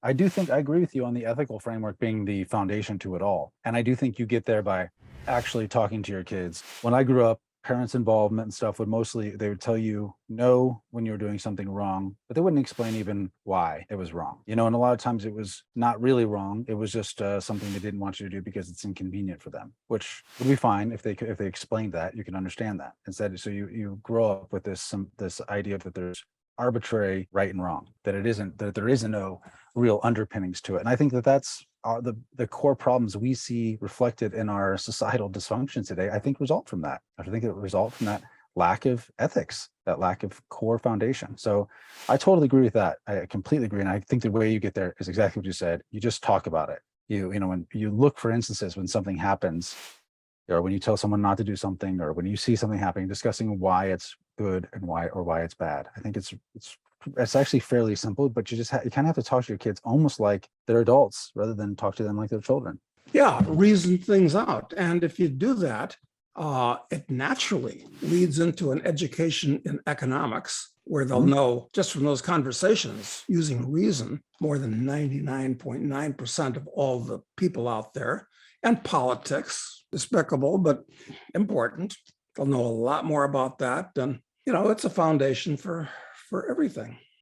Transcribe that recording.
I do think I agree with you on the ethical framework being the foundation to it all. And I do think you get there by actually talking to your kids. When I grew up, parents' involvement and stuff would mostly, they would tell you no when you were doing something wrong, but they wouldn't explain even why it was wrong. And a lot of times it was not really wrong. It was just something they didn't want you to do because it's inconvenient for them, which would be fine if they explained that. You can understand that instead. So you grow up with this idea that there's arbitrary right and wrong, that there is no real underpinnings to it. And I think that that's the core problems we see reflected in our societal dysfunction today. I think result from that. I think it result from that lack of ethics, that lack of core foundation. So I totally agree with that. I completely agree. And I think the way you get there is exactly what you said. You just talk about it. When you look for instances when something happens, or when you tell someone not to do something, or when you see something happening, discussing why it's good and why it's bad. I think it's actually fairly simple, but you kind of have to talk to your kids almost like they're adults rather than talk to them like they're children. Yeah, reason things out. And if you do that, it naturally leads into an education in economics where they'll know just from those conversations using reason more than 99.9% of all the people out there, and politics, despicable but important. They'll know a lot more about that. And, it's a foundation for everything.